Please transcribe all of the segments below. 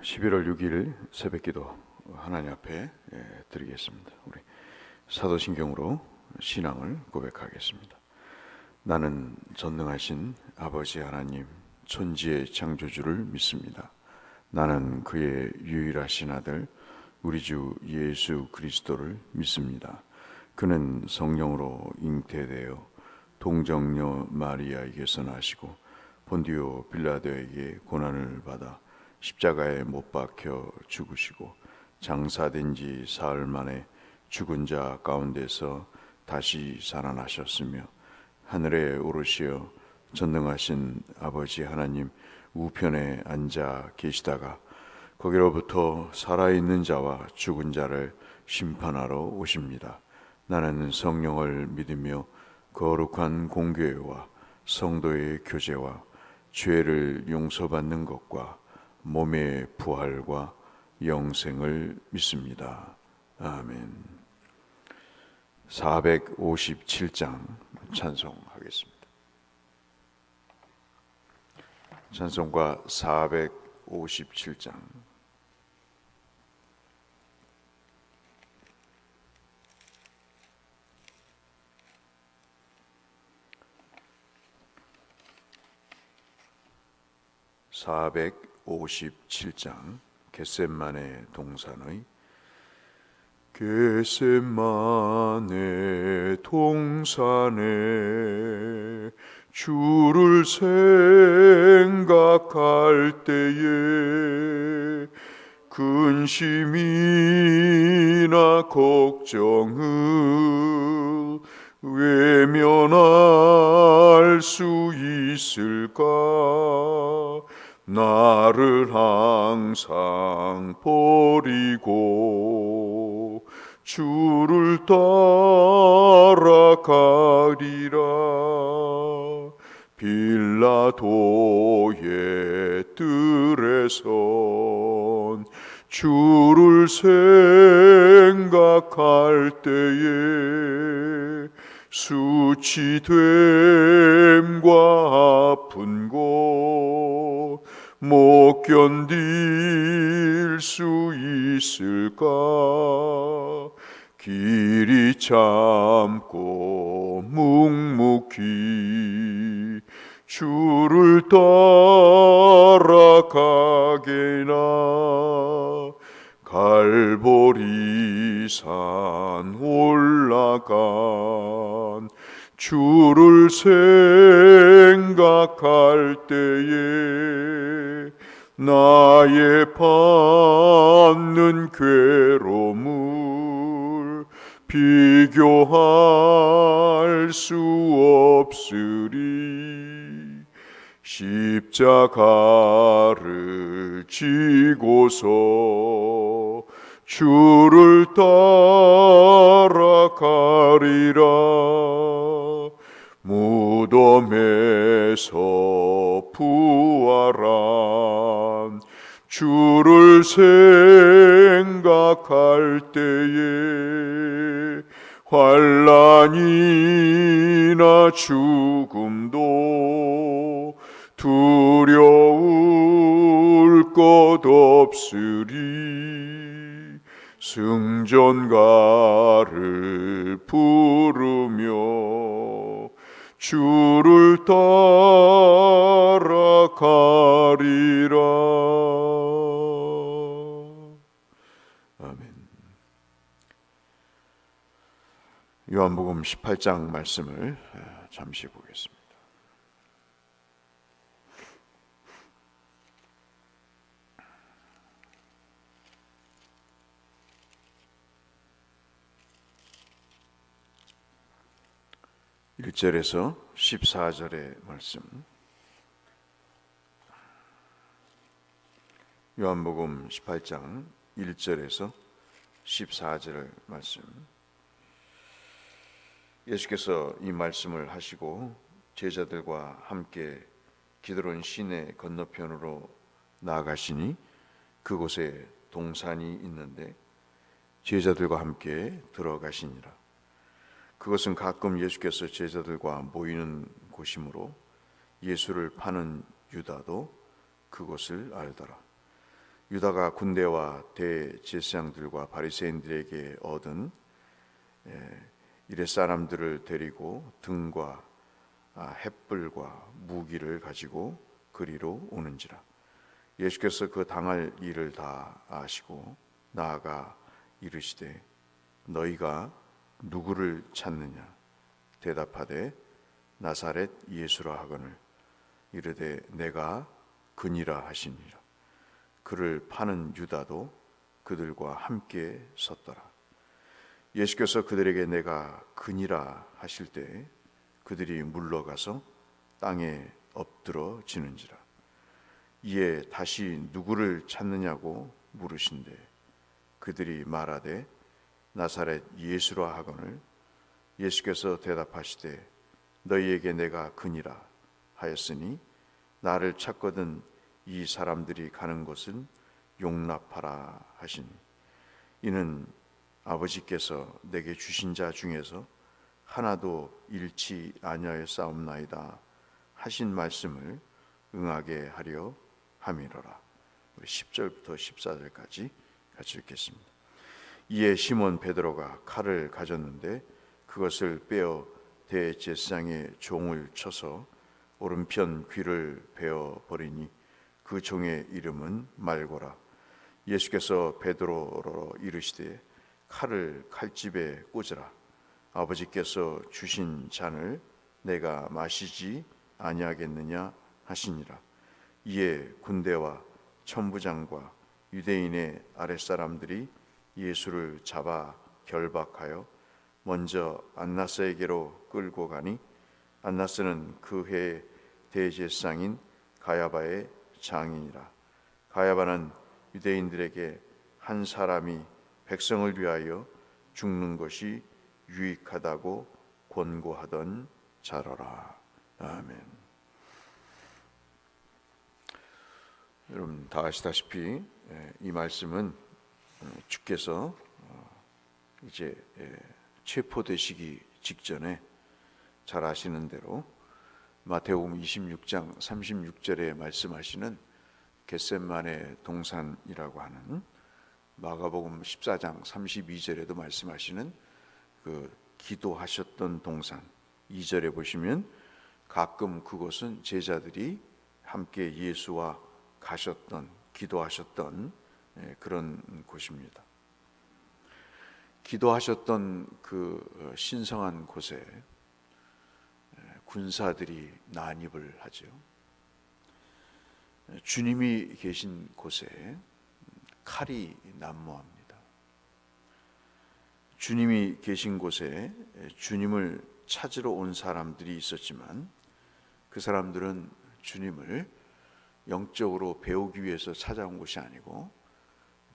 11월 6일 새벽기도 하나님 앞에 드리겠습니다. 우리 사도신경으로 신앙을 고백하겠습니다. 나는 전능하신 아버지 하나님 천지의 창조주를 믿습니다. 나는 그의 유일하신 아들 우리 주 예수 그리스도를 믿습니다. 그는 성령으로 잉태되어 동정녀 마리아에게서 나시고 본디오 빌라도에게 고난을 받아 십자가에 못 박혀 죽으시고 장사된 지 사흘 만에 죽은 자 가운데서 다시 살아나셨으며 하늘에 오르시어 전능하신 아버지 하나님 우편에 앉아 계시다가 거기로부터 살아있는 자와 죽은 자를 심판하러 오십니다. 나는 성령을 믿으며 거룩한 공교회와 성도의 교제와 죄를 용서받는 것과 몸의 부활과 영생을 믿습니다. 아멘. 457장 찬송하겠습니다. 찬송가 457장. 겟셋만의 동산의 겟셋만의 동산에 주를 생각할 때에 근심이나 걱정을 외면할 수 있을까? 나를 항상 버리고 주를 따라가리라. 빌라도의 뜰에선 주를 생각할 때에 수치됨과 아픈 곳 못 견딜 수 있을까? 길이 참고 묵묵히 주를 따라가게나. 갈보리산 올라간 주를 생각할 때에 나의 받는 괴로움을 비교할 수 없으리. 십자가를 지고서 주를 따라가리라. 무덤에서 부활한 주를 생각할 때에 환난이나 죽음도 두려울 것 없으리. 승전가를 부르며 주를 따라가리라. 아멘. 요한복음 18장 말씀을 잠시 보겠습니다. (1절에서) 14절의 말씀. 요한복음 18장 1절에서 14절 말씀. 예수께서 이 말씀을 하시고 제자들과 함께 기드론 시내 건너편으로 나아가시니 그곳에 동산이 있는데 제자들과 함께 들어가시니라. 그것은 가끔 예수께서 제자들과 모이는 곳이므로 예수를 파는 유다도 그곳을 알더라. 유다가 군대와 대제사장들과 바리새인들에게 얻은 이레 사람들을 데리고 등과 횃불과 무기를 가지고 그리로 오는지라. 예수께서 그 당할 일을 다 아시고 나아가 이르시되 너희가 누구를 찾느냐 대답하되 나사렛 예수라 하거늘 이르되 내가 그니라 하시니라. 그를 파는 유다도 그들과 함께 섰더라. 예수께서 그들에게 내가 그니라 하실 때 그들이 물러가서 땅에 엎드러 지는지라. 이에 다시 누구를 찾느냐고 물으신대 그들이 말하되 나사렛 예수라 하거늘 예수께서 대답하시되 너희에게 내가 그니라 하였으니 나를 찾거든 이 사람들이 가는 곳은 용납하라 하시니 이는 아버지께서 내게 주신 자 중에서 하나도 잃지 아니하였사옵나이다 하신 말씀을 응하게 하려 함이로라. 우리 10절부터 14절까지 같이 읽겠습니다. 이에 시몬 베드로가 칼을 가졌는데 그것을 빼어 대제사장의 종을 쳐서 오른편 귀를 베어 버리니 그 종의 이름은 말고라. 예수께서 베드로로 이르시되 칼을 칼집에 꽂으라. 아버지께서 주신 잔을 내가 마시지 아니하겠느냐 하시니라. 이에 군대와 천부장과 유대인의 아랫사람들이 예수를 잡아 결박하여 먼저 안나스에게로 끌고 가니 안나스는 그 해 대제사장인 가야바의 장인이라. 가야바는 유대인들에게 한 사람이 백성을 위하여 죽는 것이 유익하다고 권고하던 자로라. 아멘. 여러분 다 아시다시피 이 말씀은 주께서 이제 체포되시기 직전에 잘 아시는 대로 마태복음 26장 36절에 말씀하시는 겟셋마네 동산이라고 하는 마가복음 14장 32절에도 말씀하시는 그 기도하셨던 동산 2절에 보시면 가끔 그곳은 제자들이 함께 예수와 가셨던 기도하셨던 그런 곳입니다. 기도하셨던 그 신성한 곳에 군사들이 난입을 하죠. 주님이 계신 곳에 칼이 난무합니다. 주님이 계신 곳에 주님을 찾으러 온 사람들이 있었지만 그 사람들은 주님을 영적으로 배우기 위해서 찾아온 것이 아니고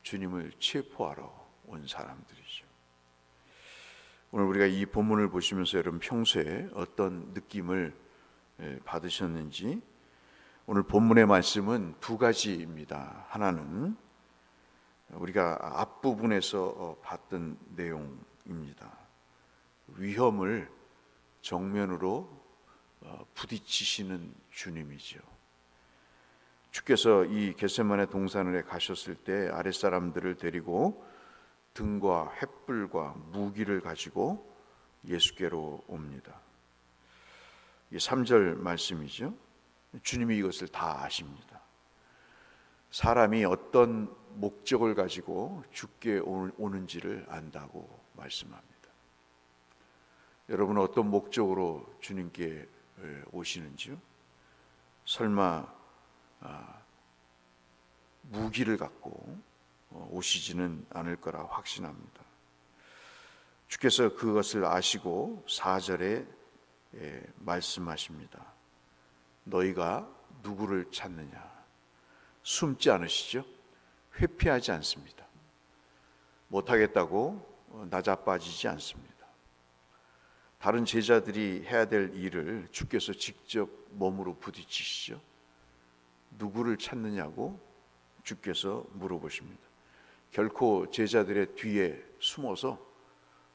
주님을 체포하러 온 사람들이죠. 오늘 우리가 이 본문을 보시면서 여러분 평소에 어떤 느낌을 받으셨는지, 오늘 본문의 말씀은 두 가지입니다. 하나는 우리가 앞부분에서 봤던 내용입니다. 위험을 정면으로 부딪히시는 주님이죠. 주께서 이 겟세마네 동산에 가셨을 때 아랫사람들을 데리고 등과 횃불과 무기를 가지고 예수께로 옵니다. 이게 3절 말씀이죠. 주님이 이것을 다 아십니다. 사람이 어떤 목적을 가지고 주께 오는지를 안다고 말씀합니다. 여러분은 어떤 목적으로 주님께 오시는지요? 설마 무기를 갖고 오시지는 않을 거라 확신합니다. 주께서 그것을 아시고 4절에 말씀하십니다. 너희가 누구를 찾느냐? 숨지 않으시죠? 회피하지 않습니다. 못하겠다고 나자빠지지 않습니다. 다른 제자들이 해야 될 일을 주께서 직접 몸으로 부딪히시죠. 누구를 찾느냐고 주께서 물어보십니다. 결코 제자들의 뒤에 숨어서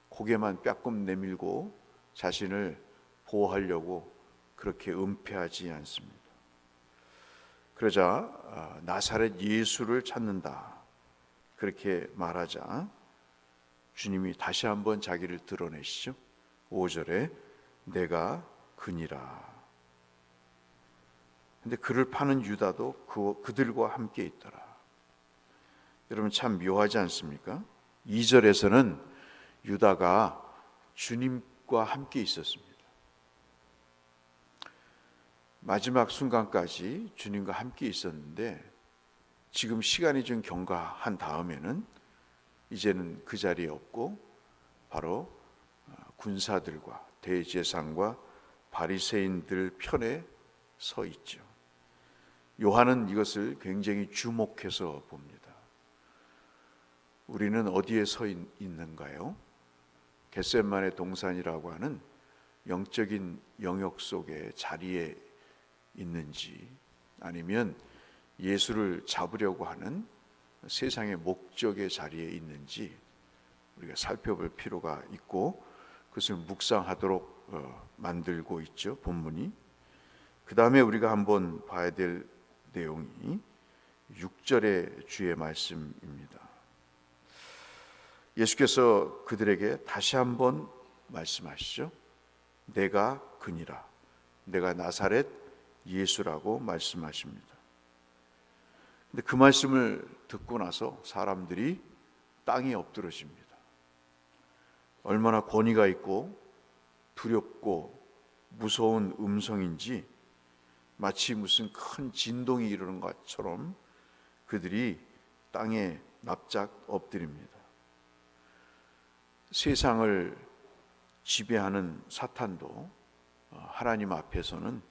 고개만 빼꼼 내밀고 자신을 보호하려고 그렇게 은폐하지 않습니다. 그러자 나사렛 예수를 찾는다 그렇게 말하자 주님이 다시 한번 자기를 드러내시죠. 5절에 내가 그니라. 근데 그를 파는 유다도 그들과 함께 있더라. 여러분 참 묘하지 않습니까? 2절에서는 유다가 주님과 함께 있었습니다. 마지막 순간까지 주님과 함께 있었는데 지금 시간이 좀 경과한 다음에는 이제는 그 자리에 없고 바로 군사들과 대제사장과 바리새인들 편에 서 있죠. 요한은 이것을 굉장히 주목해서 봅니다. 우리는 어디에 서 있는가요? 겟세마네 동산이라고 하는 영적인 영역 속에 자리에 있는지 아니면 예수를 잡으려고 하는 세상의 목적의 자리에 있는지 우리가 살펴볼 필요가 있고 그것을 묵상하도록 만들고 있죠. 본문이. 그 다음에 우리가 한번 봐야 될 내용이 6절의 주의 말씀입니다. 예수께서 그들에게 다시 한번 말씀하시죠. 내가 그니라. 내가 나사렛 예수라고 말씀하십니다. 근데 그 말씀을 듣고 나서 사람들이 땅에 엎드러집니다. 얼마나 권위가 있고 두렵고 무서운 음성인지 마치 무슨 큰 진동이 이르는 것처럼 그들이 땅에 납작 엎드립니다. 세상을 지배하는 사탄도 하나님 앞에서는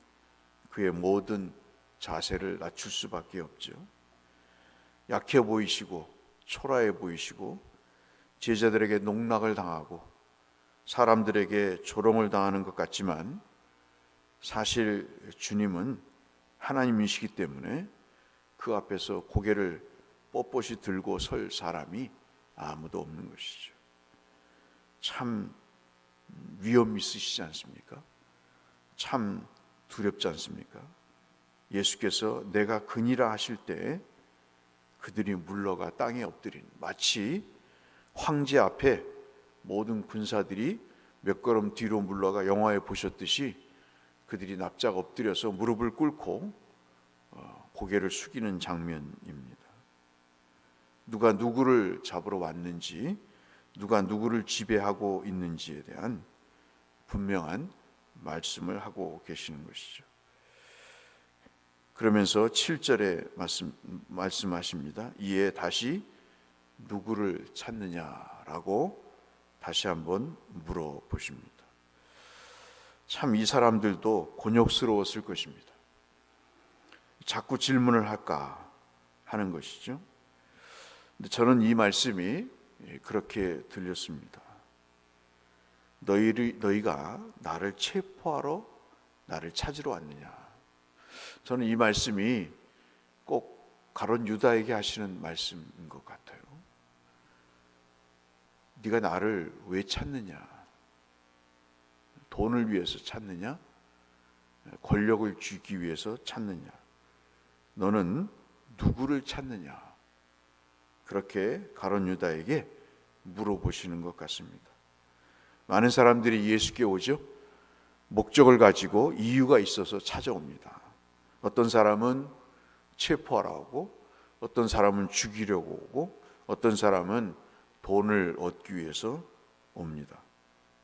그의 모든 자세를 낮출 수밖에 없죠. 약해 보이시고 초라해 보이시고 제자들에게 농락을 당하고 사람들에게 조롱을 당하는 것 같지만 사실 주님은 하나님이시기 때문에 그 앞에서 고개를 뻣뻣이 들고 설 사람이 아무도 없는 것이죠. 참 위험 있으시지 않습니까? 참 두렵지 않습니까? 예수께서 내가 그니라 하실 때 그들이 물러가 땅에 엎드린 마치 황제 앞에 모든 군사들이 몇 걸음 뒤로 물러가 영화에 보셨듯이 그들이 납작 엎드려서 무릎을 꿇고 고개를 숙이는 장면입니다. 누가 누구를 잡으러 왔는지 누가 누구를 지배하고 있는지에 대한 분명한 말씀을 하고 계시는 것이죠. 그러면서 7절에 말씀하십니다. 이에 다시 누구를 찾느냐라고 다시 한번 물어보십니다. 참 이 사람들도 곤욕스러웠을 것입니다. 자꾸 질문을 할까 하는 것이죠. 근데 저는 이 말씀이 그렇게 들렸습니다. 너희가 나를 체포하러 나를 찾으러 왔느냐. 저는 이 말씀이 꼭 가룟 유다에게 하시는 말씀인 것 같아요. 네가 나를 왜 찾느냐? 돈을 위해서 찾느냐? 권력을 쥐기 위해서 찾느냐? 너는 누구를 찾느냐? 그렇게 가룟 유다에게 물어보시는 것 같습니다. 많은 사람들이 예수께 오죠. 목적을 가지고 이유가 있어서 찾아옵니다. 어떤 사람은 체포하러 오고 어떤 사람은 죽이려고 오고 어떤 사람은 돈을 얻기 위해서 옵니다.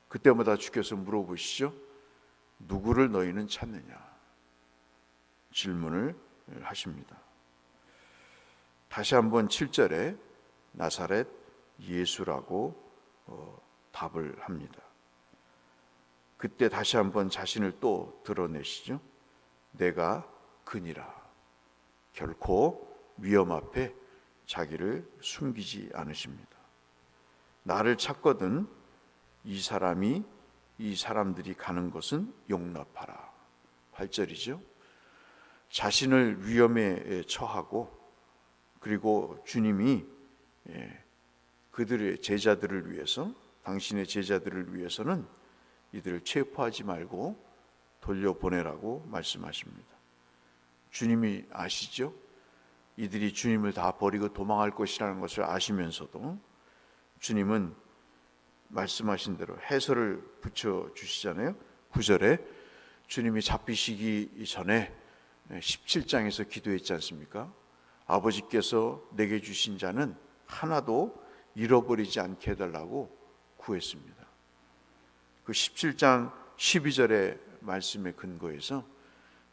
그때마다 주께서 물어보시죠. 누구를 너희는 찾느냐? 질문을 하십니다. 다시 한번 7절에 나사렛 예수라고 답을 합니다. 그때 다시 한번 자신을 또 드러내시죠. 내가 그니라. 결코 위험 앞에 자기를 숨기지 않으십니다. 나를 찾거든 이 사람들이 가는 것은 용납하라. 8절이죠. 자신을 위험에 처하고 그리고 주님이 그들의 제자들을 위해서 당신의 제자들을 위해서는 이들을 체포하지 말고 돌려보내라고 말씀하십니다. 주님이 아시죠? 이들이 주님을 다 버리고 도망할 것이라는 것을 아시면서도 주님은 말씀하신 대로 해설을 붙여주시잖아요. 9절에 주님이 잡히시기 전에 17장에서 기도했지 않습니까? 아버지께서 내게 주신 자는 하나도 잃어버리지 않게 해달라고 구했습니다. 그 17장 12절의 말씀에 근거해서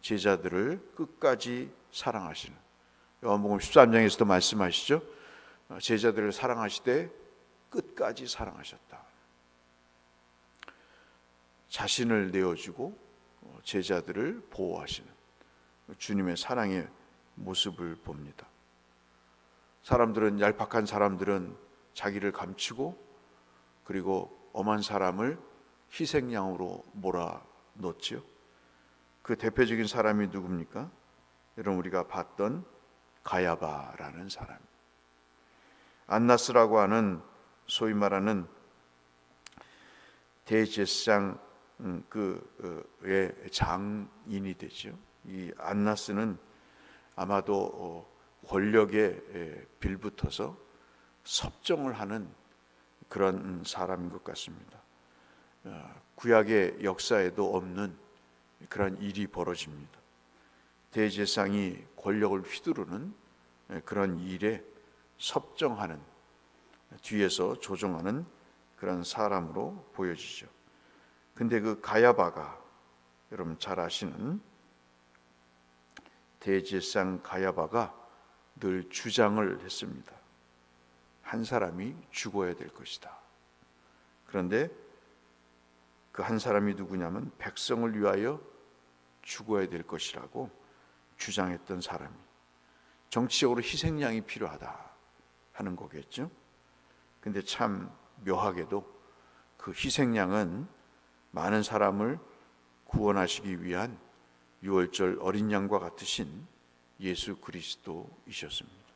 제자들을 끝까지 사랑하시는, 요한복음 13장에서도 말씀하시죠. 제자들을 사랑하시되 끝까지 사랑하셨다. 자신을 내어주고 제자들을 보호하시는 주님의 사랑의 모습을 봅니다. 사람들은, 얄팍한 사람들은 자기를 감추고 그리고 엄한 사람을 희생양으로 몰아넣지요. 그 대표적인 사람이 누굽니까? 여러분, 우리가 봤던 가야바라는 사람, 안나스라고 하는 소위 말하는 대제사장 그의 장인이 되죠. 이 안나스는 아마도 권력에 빌붙어서 섭정을 하는 그런 사람인 것 같습니다. 구약의 역사에도 없는 그런 일이 벌어집니다. 대제사장이 권력을 휘두르는 그런 일에 섭정하는, 뒤에서 조종하는 그런 사람으로 보여지죠. 근데 그 가야바가, 여러분 잘 아시는 대제사장 가야바가 늘 주장을 했습니다. 한 사람이 죽어야 될 것이다. 그런데 그 한 사람이 누구냐면 백성을 위하여 죽어야 될 것이라고 주장했던 사람이, 정치적으로 희생양이 필요하다 하는 거겠죠. 근데 참 묘하게도 그 희생양은 많은 사람을 구원하시기 위한 유월절 어린 양과 같으신 예수 그리스도이셨습니다.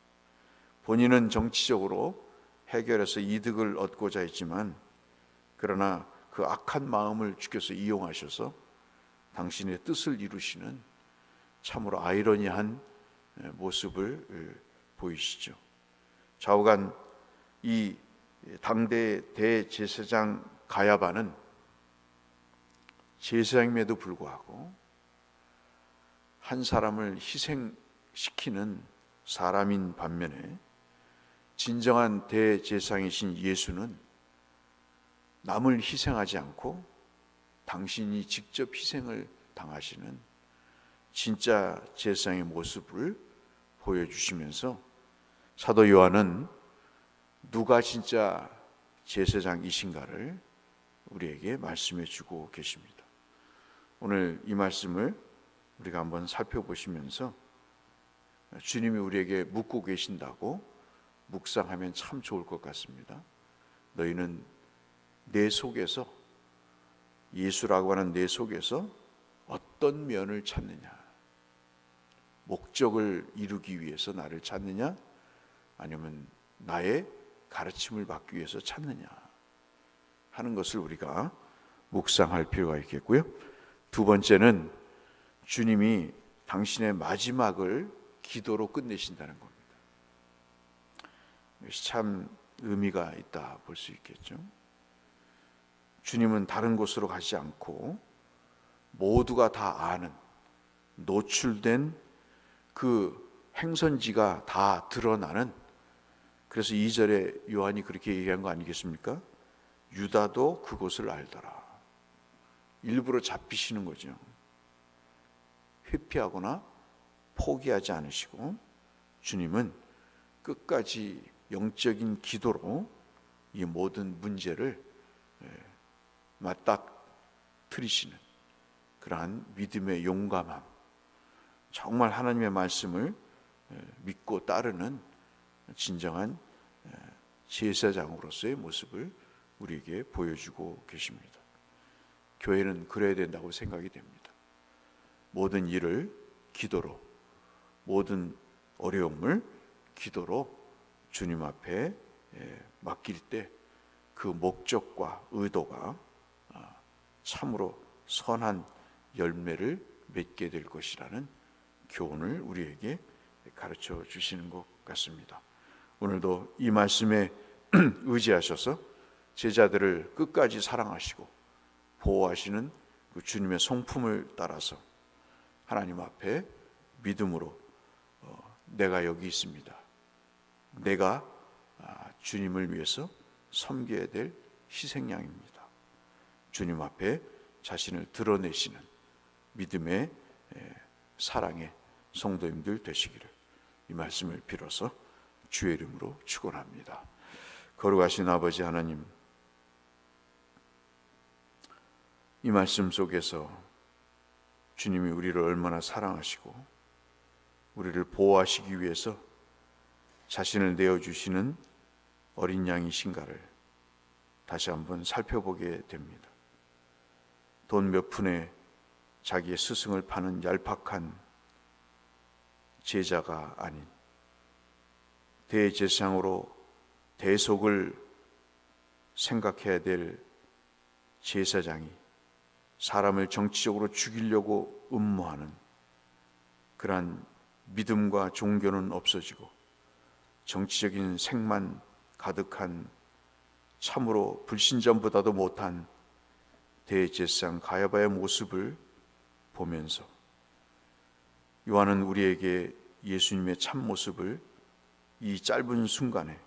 본인은 정치적으로 해결해서 이득을 얻고자 했지만, 그러나 그 악한 마음을 주께서 이용하셔서 당신의 뜻을 이루시는 참으로 아이러니한 모습을 보이시죠. 좌우간 이 당대 대제사장 가야바는 제사장임에도 불구하고 한 사람을 희생시키는 사람인 반면에, 진정한 대제사장이신 예수는 남을 희생하지 않고 당신이 직접 희생을 당하시는 진짜 제사장의 모습을 보여주시면서 사도 요한은 누가 진짜 제사장이신가를 우리에게 말씀해 주고 계십니다. 오늘 이 말씀을 우리가 한번 살펴보시면서 주님이 우리에게 묻고 계신다고 묵상하면 참 좋을 것 같습니다. 너희는 내 속에서, 예수라고 하는 내 속에서 어떤 면을 찾느냐? 목적을 이루기 위해서 나를 찾느냐? 아니면 나의 가르침을 받기 위해서 찾느냐? 하는 것을 우리가 묵상할 필요가 있겠고요. 두 번째는 주님이 당신의 마지막을 기도로 끝내신다는 겁니다. 이것이 참 의미가 있다 볼 수 있겠죠. 주님은 다른 곳으로 가지 않고 모두가 다 아는, 노출된 그 행선지가 다 드러나는, 그래서 2절에 요한이 그렇게 얘기한 거 아니겠습니까? 유다도 그곳을 알더라. 일부러 잡히시는 거죠. 회피하거나 포기하지 않으시고 주님은 끝까지 영적인 기도로 이 모든 문제를 맞닥뜨리시는 그러한 믿음의 용감함, 정말 하나님의 말씀을 믿고 따르는 진정한 제사장으로서의 모습을 우리에게 보여주고 계십니다. 교회는 그래야 된다고 생각이 됩니다. 모든 일을 기도로, 모든 어려움을 기도로 주님 앞에 맡길 때 그 목적과 의도가 참으로 선한 열매를 맺게 될 것이라는 교훈을 우리에게 가르쳐 주시는 것 같습니다. 오늘도 이 말씀에 의지하셔서 제자들을 끝까지 사랑하시고 보호하시는 그 주님의 성품을 따라서 하나님 앞에 믿음으로 내가 여기 있습니다. 내가 주님을 위해서 섬겨야 될 희생양입니다. 주님 앞에 자신을 드러내시는 믿음의 사랑의 성도님들 되시기를 이 말씀을 빌어서 주의 이름으로 축원합니다. 거룩하신 아버지 하나님, 이 말씀 속에서 주님이 우리를 얼마나 사랑하시고 우리를 보호하시기 위해서 자신을 내어주시는 어린 양이신가를 다시 한번 살펴보게 됩니다. 돈 몇 푼에 자기의 스승을 파는 얄팍한 제자가 아닌 대제사장으로 대속을 생각해야 될 제사장이 사람을 정치적으로 죽이려고 음모하는 그러한 믿음과 종교는 없어지고 정치적인 색만 가득한 참으로 불신전보다도 못한 대제사장 가야바의 모습을 보면서 요한은 우리에게 예수님의 참모습을 이 짧은 순간에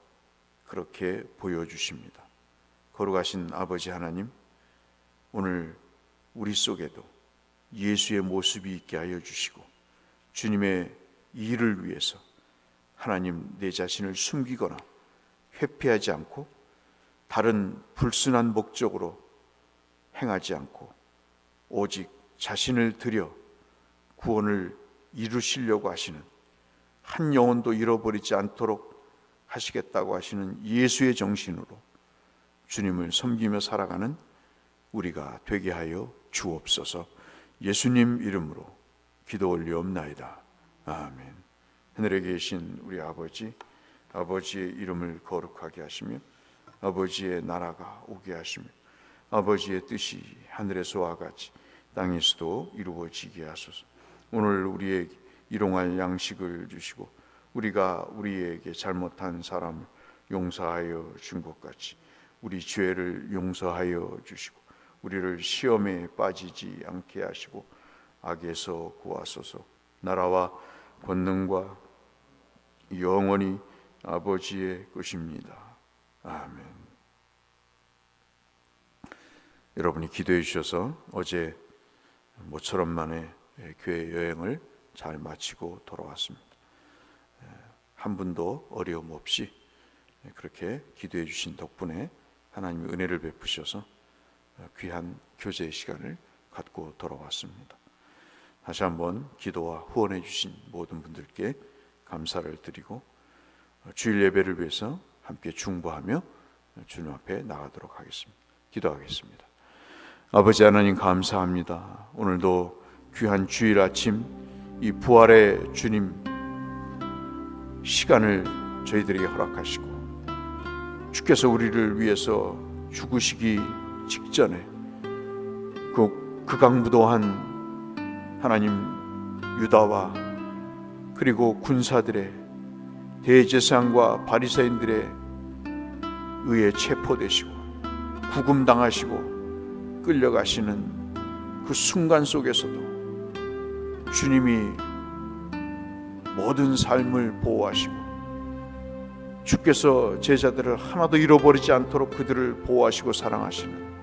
그렇게 보여주십니다. 거룩하신 아버지 하나님, 오늘 우리 속에도 예수의 모습이 있게 하여 주시고 주님의 일을 위해서 하나님 내 자신을 숨기거나 회피하지 않고 다른 불순한 목적으로 행하지 않고 오직 자신을 들여 구원을 이루시려고 하시는 한 영혼도 잃어버리지 않도록 하시겠다고 하시는 예수의 정신으로 주님을 섬기며 살아가는 우리가 되게 하여 주옵소서. 예수님 이름으로 기도 올리옵나이다. 아멘. 하늘에 계신 우리 아버지, 아버지의 이름을 거룩하게 하시며 아버지의 나라가 오게 하시며 아버지의 뜻이 하늘에서와 같이 땅에서도 이루어지게 하소서. 오늘 우리에게 일용할 양식을 주시고 우리가 우리에게 잘못한 사람을 용서하여 준 것 같이 우리 죄를 용서하여 주시고 우리를 시험에 빠지지 않게 하시고 악에서 구하소서. 나라와 권능과 영원히 아버지의 것입니다. 아멘. 여러분이 기도해 주셔서 어제 모처럼 만에 교회 여행을 잘 마치고 돌아왔습니다. 한 분도 어려움 없이 그렇게 기도해 주신 덕분에 하나님의 은혜를 베푸셔서 귀한 교제의 시간을 갖고 돌아왔습니다. 다시 한번 기도와 후원해 주신 모든 분들께 감사를 드리고 주일 예배를 위해서 함께 중보하며 주님 앞에 나가도록 하겠습니다. 기도하겠습니다. 아버지 하나님 감사합니다. 오늘도 귀한 주일 아침 이 부활의 주님 시간을 저희들에게 허락하시고 주께서 우리를 위해서 죽으시기 직전에 그 극악무도한 하나님 유다와 그리고 군사들의 대제사장과 바리새인들에 의해 체포되시고 구금당하시고 끌려가시는 그 순간 속에서도 주님이 모든 삶을 보호하시고 주께서 제자들을 하나도 잃어버리지 않도록 그들을 보호하시고 사랑하시는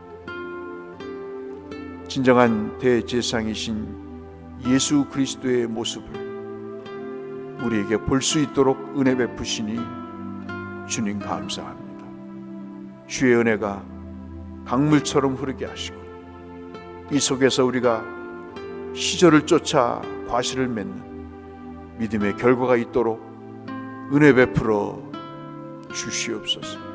진정한 대제사장이신 예수 그리스도의 모습을 우리에게 볼 수 있도록 은혜 베푸시니 주님 감사합니다. 주의 은혜가 강물처럼 흐르게 하시고 이 속에서 우리가 시절을 쫓아 과실을 맺는 믿음의 결과가 있도록 은혜 베풀어 주시옵소서.